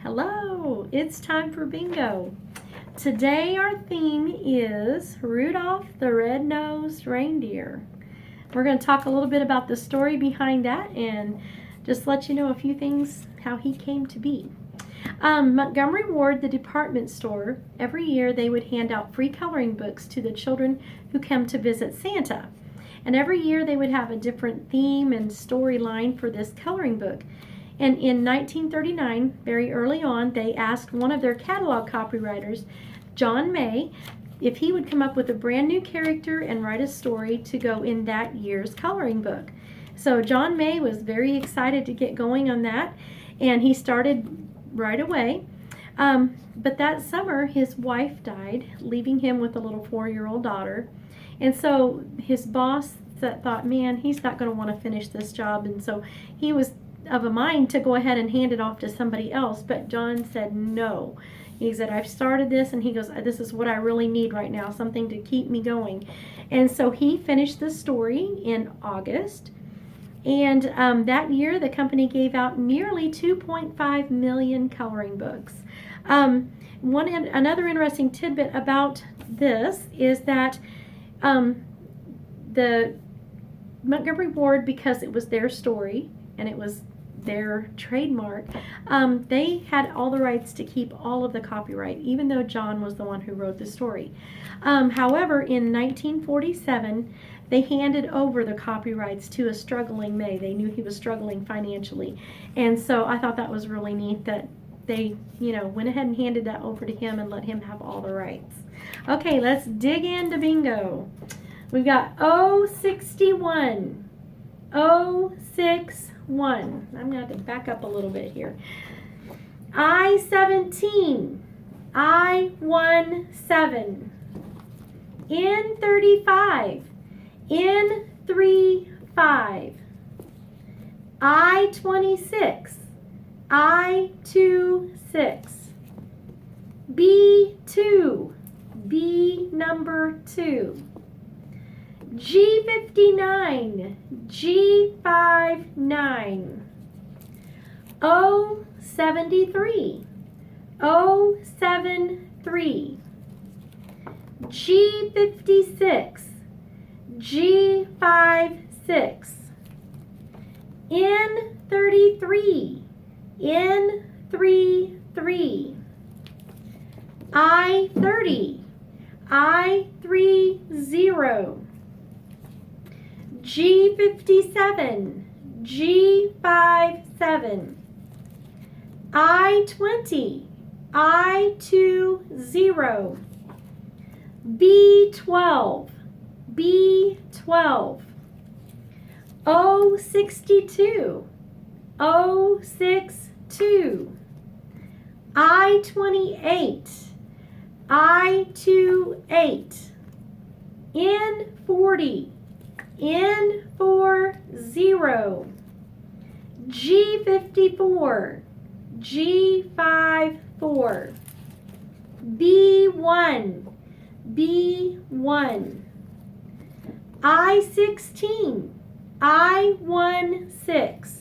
Hello, it's time for bingo. Today our theme is Rudolph the Red-Nosed Reindeer. We're going to talk a little bit about the story behind that and just let you know a few things how he came to be. Montgomery Ward, the department store, every year they would hand out free coloring books to the children who come to visit Santa. And every year they would have a different theme and storyline for this coloring book. And in 1939, very early on, they asked one of their catalog copywriters, John May, if he would come up with a brand new character and write a story to go in that year's coloring book. So John May was very excited to get going on that, and he started right away. But that summer, his wife died, leaving him with a little 4-year-old daughter. And so his boss thought, man, he's not going to want to finish this job. And so he was of a mind to go ahead and hand it off to somebody else, but John said no. He said, I've started this, and he goes, this is what I really need right now, something to keep me going. And so he finished the story in August, and that year the company gave out nearly 2.5 million coloring books. Another interesting tidbit about this is that the Montgomery Ward, because it was their story and it was their trademark, they had all the rights to keep all of the copyright, even though John was the one who wrote the story. However, in 1947, they handed over the copyrights to a struggling May. They knew he was struggling financially. And so I thought that was really neat that they, went ahead and handed that over to him and let him have all the rights. Okay, let's dig into bingo. We've got 061. 061. I'm going to have to back up a little bit here. I-17. I-17. N-35. N-35. I-26. I-26. B-2. B number 2. G59, G59, O73, O73, G56, G56, N33, N33, I30, I30, G57, G57, I20, I20, B12, B12, O62, O62, I28, I28, N40, N40, G54, G54, B1, B1, I16, I16,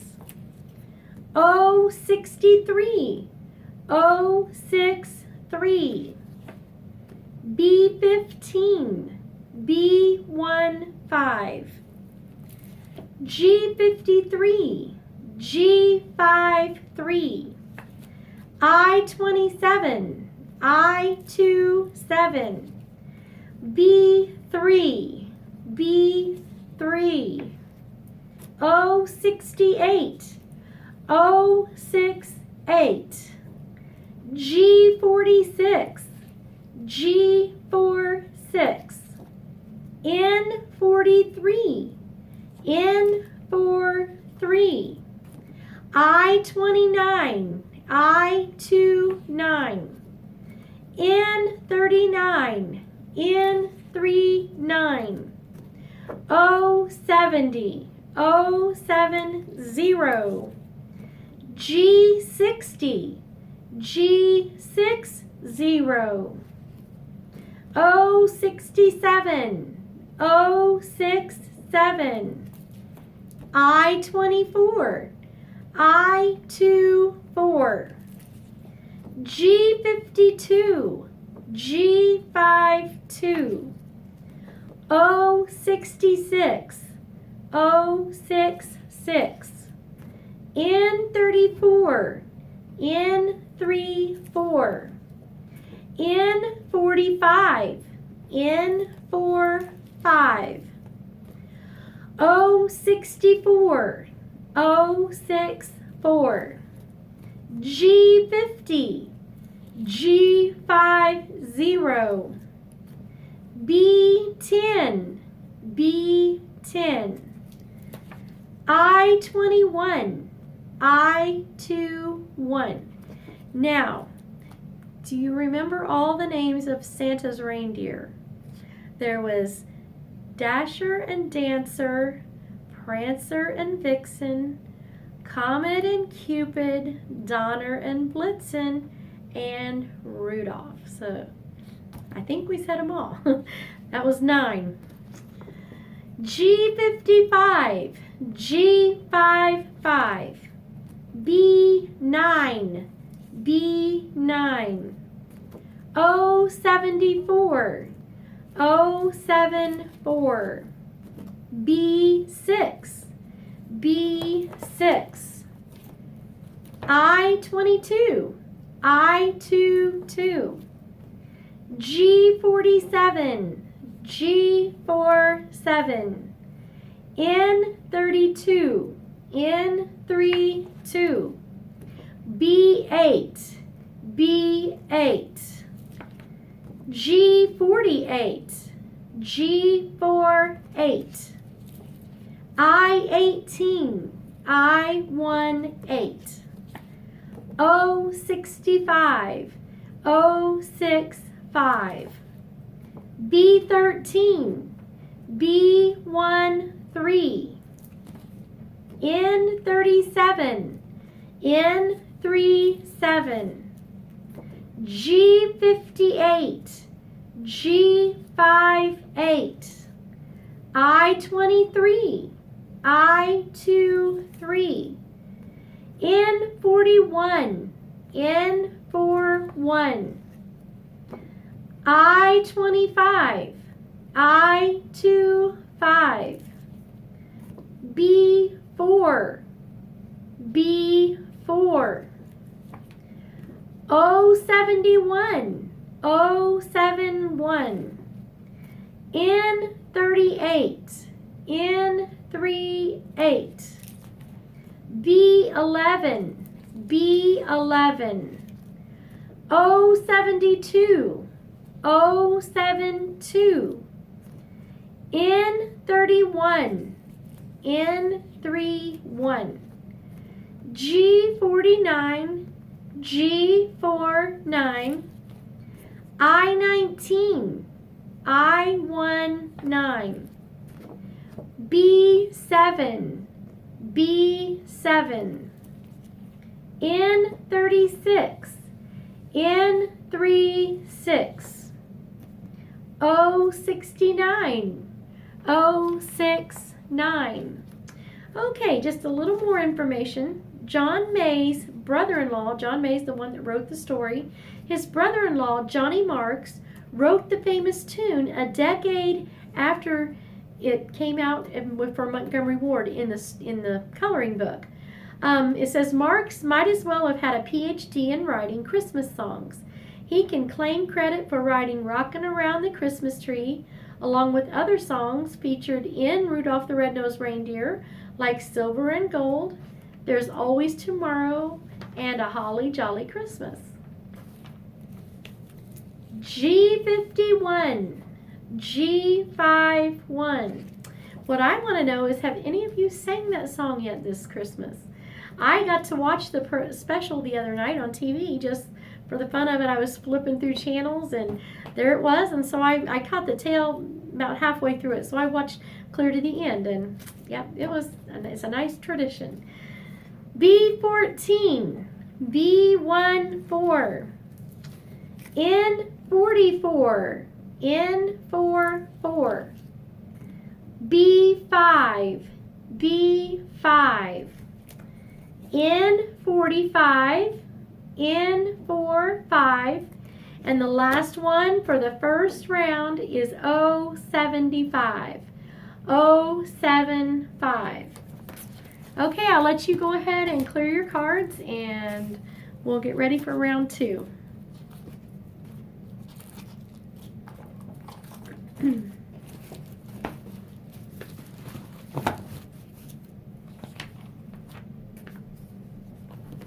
O63, O63, B15, B15, G53, G53, I27, I27, B3, B3, O68, O68, G46, G46, N43, N43, I29, I29, N39, N39, O70, O70, G60, G60, O67, O67, I24, I24, G52, G52. O66, O66. N34, N34. N45, N45. O64, O64. G50, G50. B10, B10. I21, I21. Now, do you remember all the names of Santa's reindeer? There was Dasher and Dancer, Prancer and Vixen, Comet and Cupid, Donner and Blitzen, and Rudolph. So I think we said them all. That was 9. G55, G55. B9, B9. O74, O74. B6, B6. I22, I22. G47, G47. N32, N32. B8, B8. G48, G48. I18, I18. O65, O65. B13, B13. N37, N37. G58, G58. I23, I23. N41, N41. I25, I25. B4, B4. O71, O71. N38, N38. B11, B11. O72, O72. N31, N31. G49, G49. I19, I19. B7, B7. N36, N36. O69, O69. Okay, just a little more information. John May's brother-in-law, John May's the one that wrote the story, his brother-in-law, Johnny Marks, wrote the famous tune a decade after it came out for Montgomery Ward in the coloring book. It says, Marks might as well have had a PhD in writing Christmas songs. He can claim credit for writing Rockin' Around the Christmas Tree, along with other songs featured in Rudolph the Red-Nosed Reindeer, like Silver and Gold, There's Always Tomorrow, and A Holly Jolly Christmas. G51, G51. What I want to know is, have any of you sang that song yet this Christmas? I got to watch the special the other night on TV just for the fun of it. I was flipping through channels and there it was, and so I caught the tail about halfway through it, so I watched clear to the end, and yeah, it's a nice tradition. B14, B14. N44, N44. B5, B5. N45, N45. And the last one for the first round is 075. 075. Okay, I'll let you go ahead and clear your cards and we'll get ready for round 2.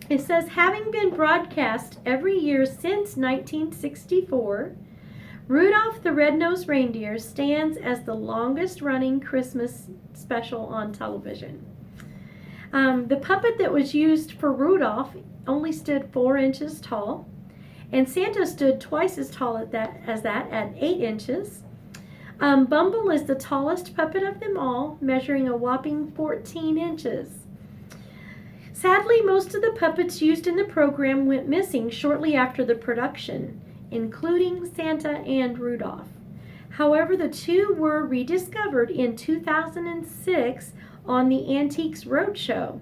It says, having been broadcast every year since 1964, Rudolph the Red-Nosed Reindeer stands as the longest-running Christmas special on television. The puppet that was used for Rudolph only stood 4 inches tall, and Santa stood twice as tall as that at 8 inches. Bumble is the tallest puppet of them all, measuring a whopping 14 inches. Sadly, most of the puppets used in the program went missing shortly after the production, including Santa and Rudolph. However, the 2 were rediscovered in 2006 on the Antiques Roadshow.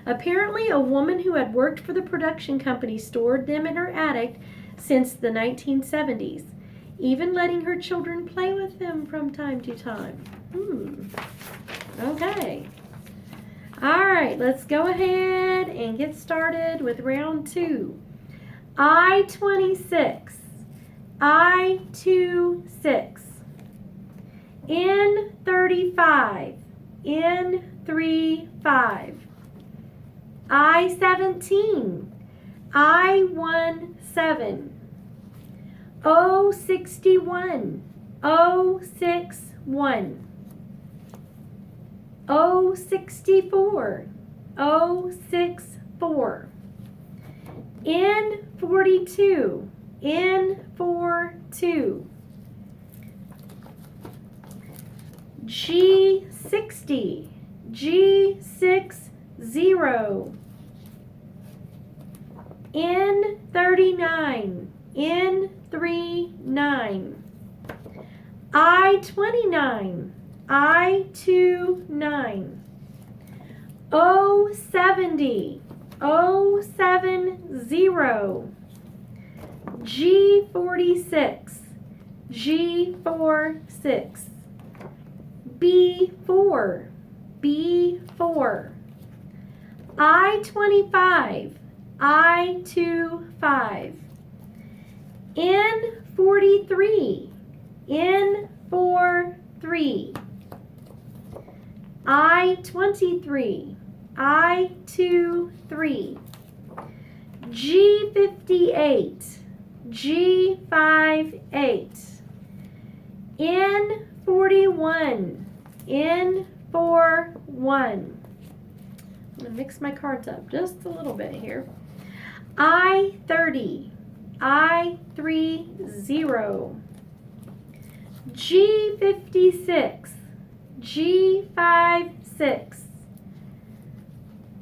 Apparently, a woman who had worked for the production company stored them in her attic since the 1970s, even letting her children play with them from time to time. Okay. All right, let's go ahead and get started with round 2. I-26, I-26, N-35, N-35, I-17, I-17, O-61, O-61, O-64, O-64, N-42, N-42, G-60, G-60, N-39, N-39, I-29, I-29, O-70, O-70, G-46, G-46, B-4, B-4, I-25, I-25, N-43, N-43, I-23, I-23, G-58, G-58, N-41, N-41. I'm going to mix my cards up just a little bit here. I-30, I-30, G-56, G-56,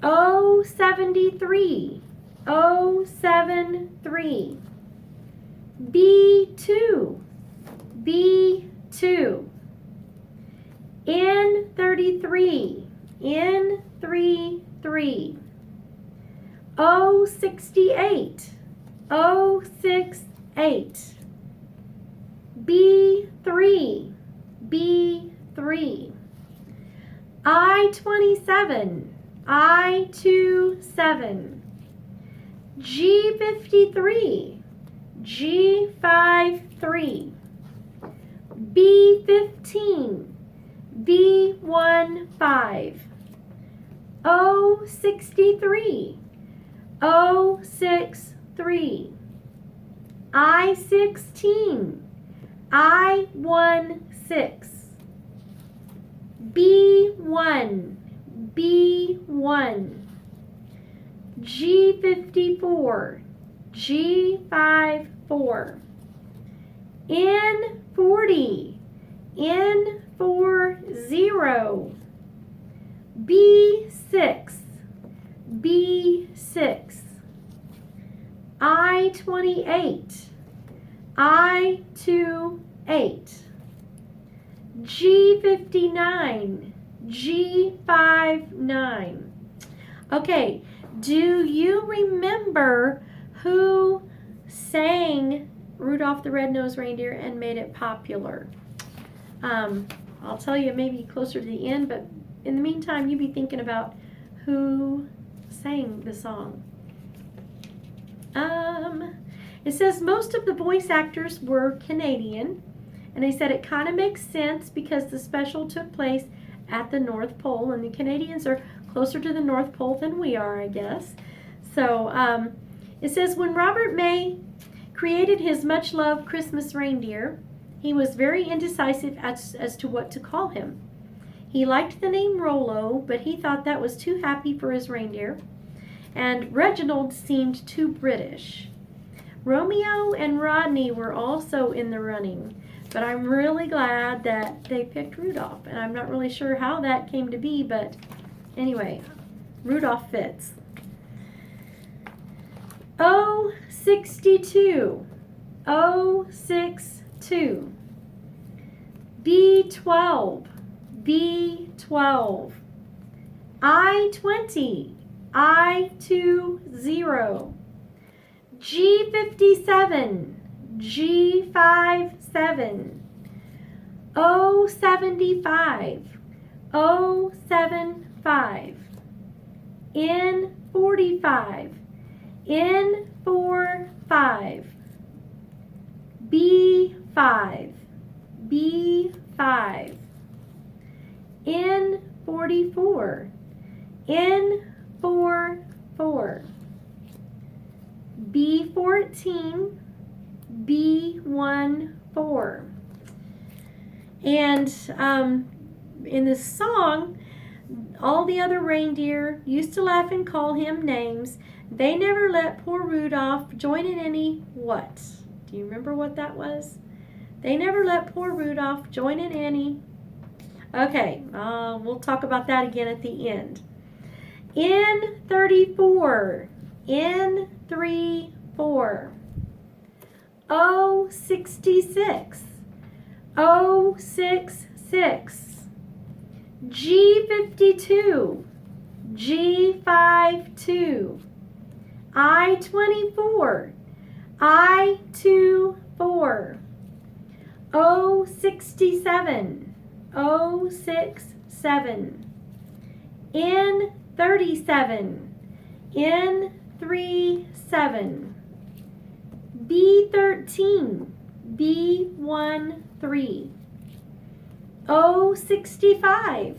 O-73, O-73, B-2, B-2, N-33, N-33, O-68, O-68, B-3, B-3, I-27, I-27, G-53, G-53, B-15, B-15, O-63, O-63, I-16, I-16, B-1, B-1, G-54, G-54, N-40, N-40, B-6, B-6, I-28, I-28, G-59, G-59. Okay, do you remember Who sang Rudolph the Red-Nosed Reindeer and made it popular? I'll tell you maybe closer to the end, but in the meantime, you be thinking about who sang the song. It says most of the voice actors were Canadian, and they said it kind of makes sense because the special took place at the North Pole, and the Canadians are closer to the North Pole than we are, I guess. So it says when Robert May created his much-loved Christmas reindeer, he was very indecisive as to what to call him. He liked the name Rollo, but he thought that was too happy for his reindeer, and Reginald seemed too British. Romeo and Rodney were also in the running, but I'm really glad that they picked Rudolph, and I'm not really sure how that came to be, but anyway, Rudolph fits. 062, 062, B12, B12, I20, I20, G57, G57, 075, 075, N45, N45, B5, B5, N44, N44, B14, B14. And in this song, all the other reindeer used to laugh and call him names. They never let poor Rudolph join in any what? Do you remember what that was? They never let poor Rudolph join in any. Okay, we'll talk about that again at the end. N34, N34, 066, 066, G52, G52, I24, I24, 067, 067, N37, N37, B13, B13, 065,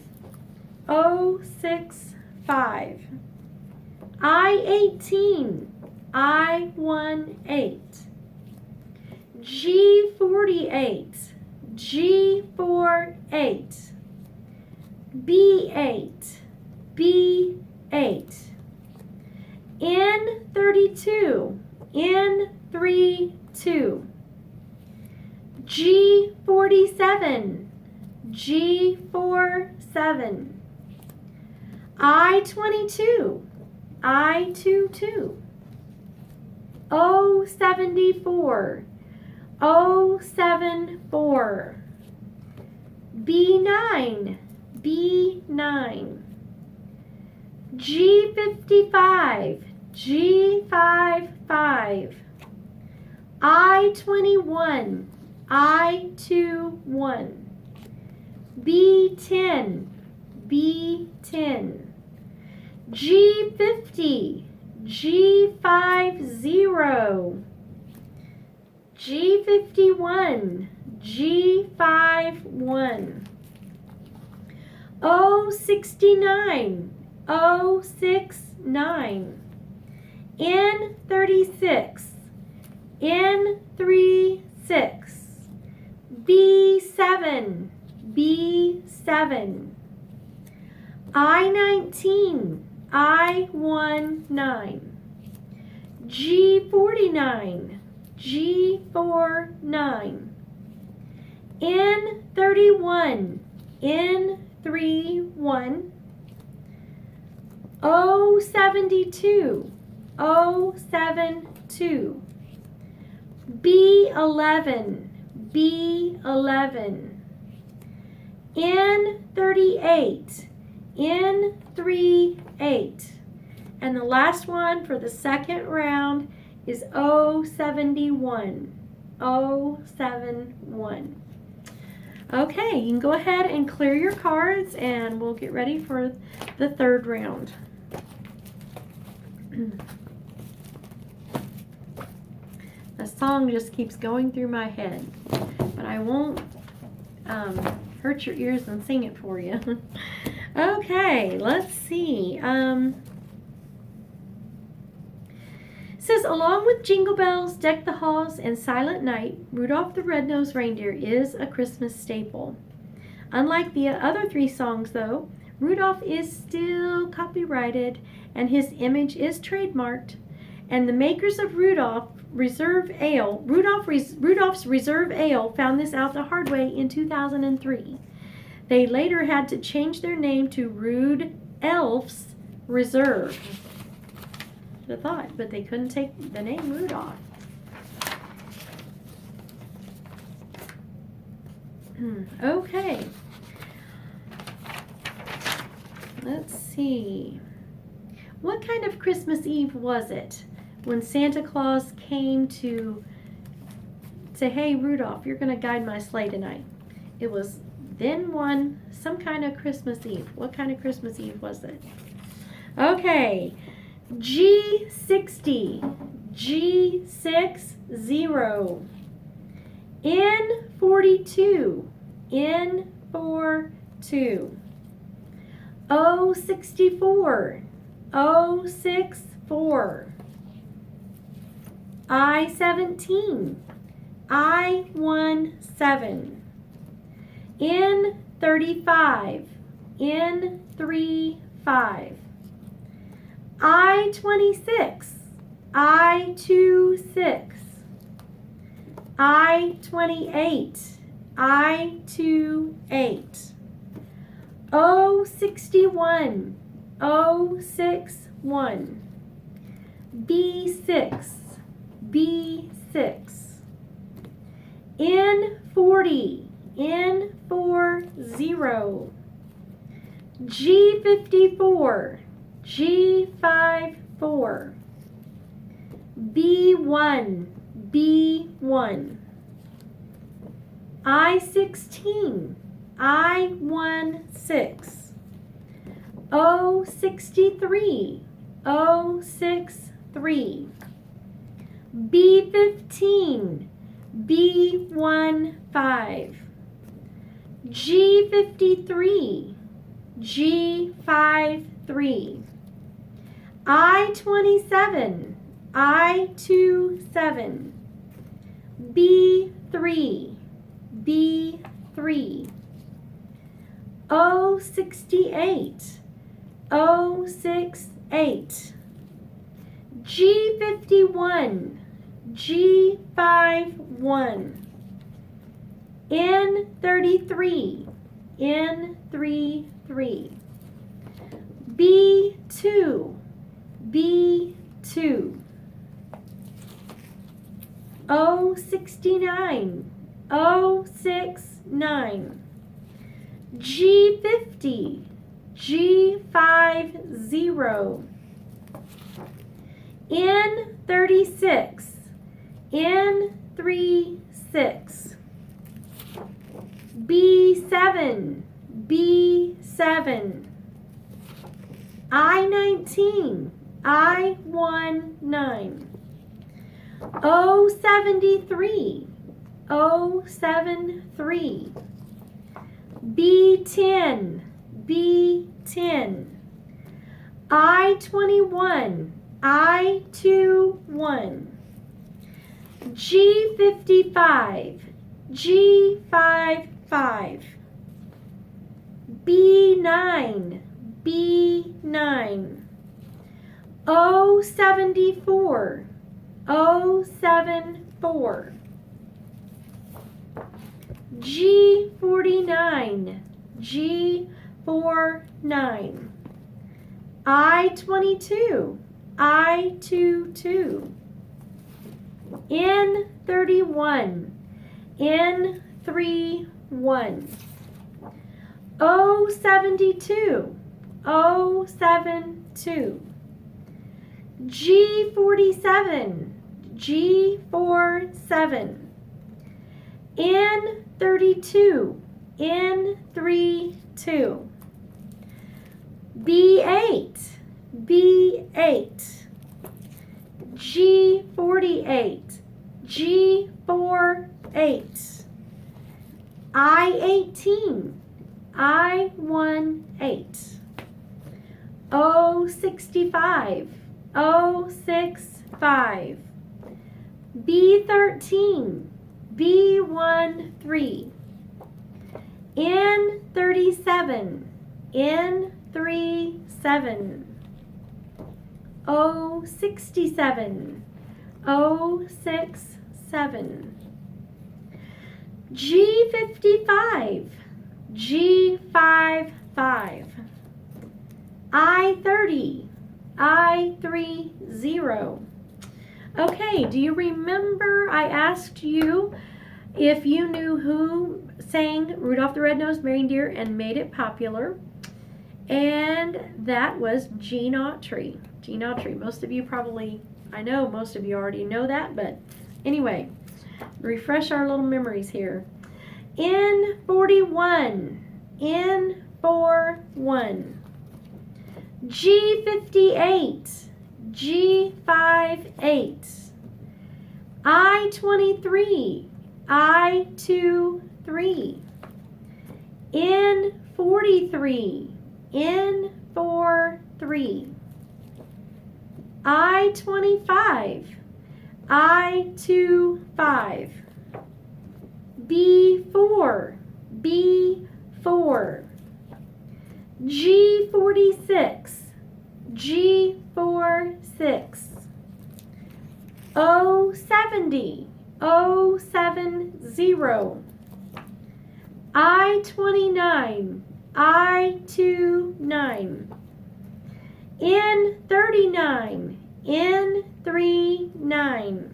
065, I18, I18, G48, G48, B8, B8, N32, N32, G47, G47, I22, I22, 074, 074, B9, B9, G55, G55, I21, I21, B10, B10, G50, G50, G51, G51, 069, 069, N36, N36, B7, B7, I19, I19, G49, G49, N31, N31, 072, 072, B11, B11, N38, N38, and the last one for the second round is 071. 071. Okay, you can go ahead and clear your cards and we'll get ready for the third round. The song just keeps going through my head, but I won't hurt your ears and sing it for you. Okay, let's see. It says, along with Jingle Bells, Deck the Halls, and Silent Night, Rudolph the Red-Nosed Reindeer is a Christmas staple. Unlike the other three songs, though, Rudolph is still copyrighted and his image is trademarked. And the makers of Rudolph's Reserve Ale found this out the hard way in 2003. They later had to change their name to Rude Elf's Reserve. Should have thought, but they couldn't take the name Rudolph. Okay. Let's see. What kind of Christmas Eve was it when Santa Claus came to say, hey, Rudolph, you're going to guide my sleigh tonight? It was then some kind of Christmas Eve. What kind of Christmas Eve was it? Okay. G60. G60. N42. N42. O64. O64. I17. I17. N35. N35. I26. I26. I28. I28. O61. O61. B6. B6. N40. N40. G54. G54. B1. B1. I16. I16. O63. O63. B15. B15. G53. G53. I27. I27. B3. B3. O68. O68. G51. G51. N33. N33. B2. B2. O69. O69. G50. G50. N36. N36. B7. B7. I19. I19. O73. O73. B10. B10. I21. I21. G55. G55. B9. B9. O74. O74. G49. G49. I22. I22. N31. N31. O72. O72. G47. G47. N32, N32. B8, B8. G48, G48. I18, I18. O65, O65. B13, B13. N37, N37. O67, O67. G55, G55. I30, I30. Okay, do you remember I asked you if you knew who sang Rudolph the Red-Nosed Reindeer and made it popular? And that was Gene Autry. Gene Autry. Most of you probably, I know most of you already know that, but anyway, refresh our little memories here. N41, N41. G58, G58. I23, I23. N43, N43. I25, I25. B4, B4. G46, G46. O70, O70. I29, I29. N39, N39.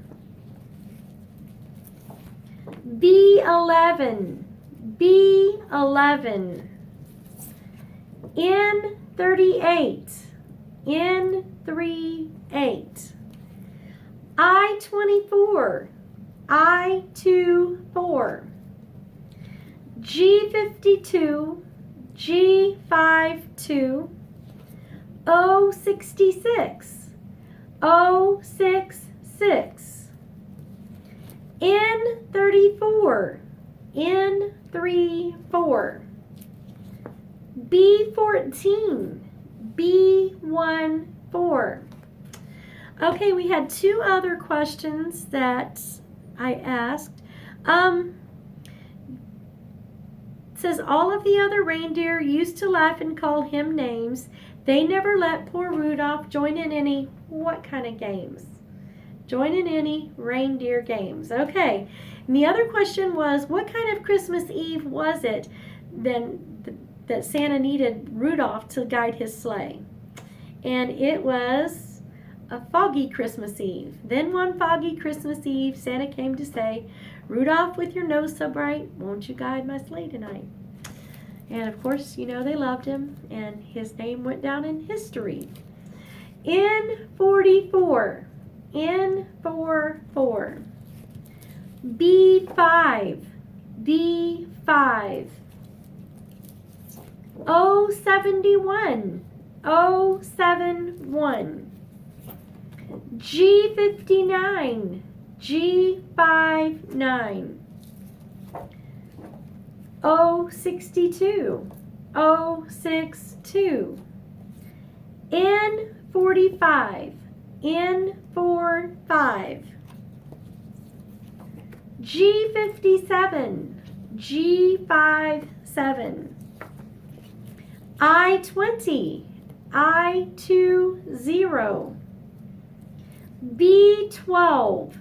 B11, B11. N38, N38. I24, I24. G52, G52. O66, O66. N34, N34. B14, B14. Okay, we had two other questions that I asked. It says, all of the other reindeer used to laugh and call him names. They never let poor Rudolph join in any, what kind of games? Join in any reindeer games. Okay, and the other question was, what kind of Christmas Eve was it that Santa needed Rudolph to guide his sleigh? And it was a foggy Christmas Eve. Then one foggy Christmas Eve, Santa came to say, Rudolph, with your nose so bright, won't you guide my sleigh tonight? And of course, you know, they loved him, and his name went down in history. N44, N44. B5, B5. O71, O71. G59, G59. O62, O62. N45, N45. G57, G57. I20, I20. B12,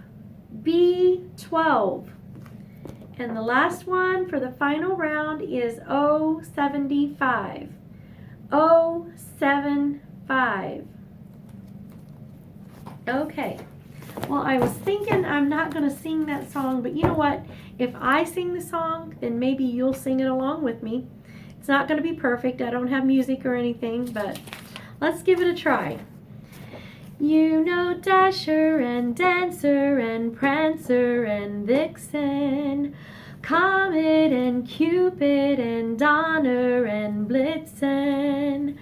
B12. And the last one for the final round is O75, O75. Okay, well, I was thinking I'm not going to sing that song, but you know what? If I sing the song, then maybe you'll sing it along with me. It's not going to be perfect. I don't have music or anything, but let's give it a try. You know Dasher and Dancer and Prancer and Vixen, Comet and Cupid and Donner and Blitzen.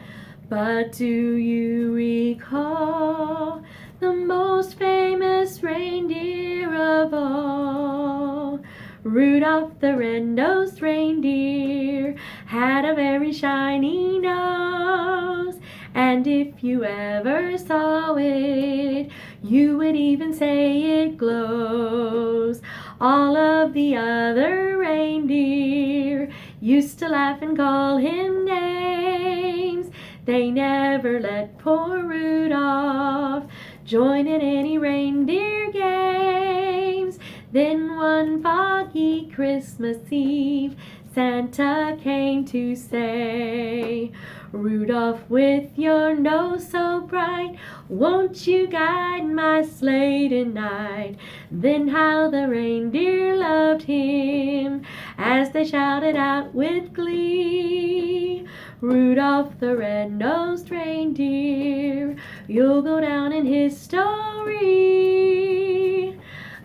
But do you recall the most famous reindeer of all? Rudolph the red-nosed reindeer had a very shiny nose, and if you ever saw it, you would even say it glows. All of the other reindeer used to laugh and call him names. They never let poor Rudolph join in any reindeer games. Then one foggy Christmas Eve, Santa came to say, Rudolph, with your nose so bright, won't you guide my sleigh tonight? Then how the reindeer loved him as they shouted out with glee, Rudolph the red-nosed reindeer, you'll go down in history.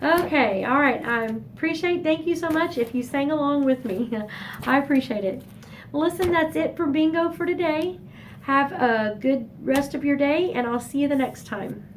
Okay, all right, thank you so much if you sang along with me. I appreciate it. Listen, that's it for bingo for today. Have a good rest of your day, and I'll see you the next time.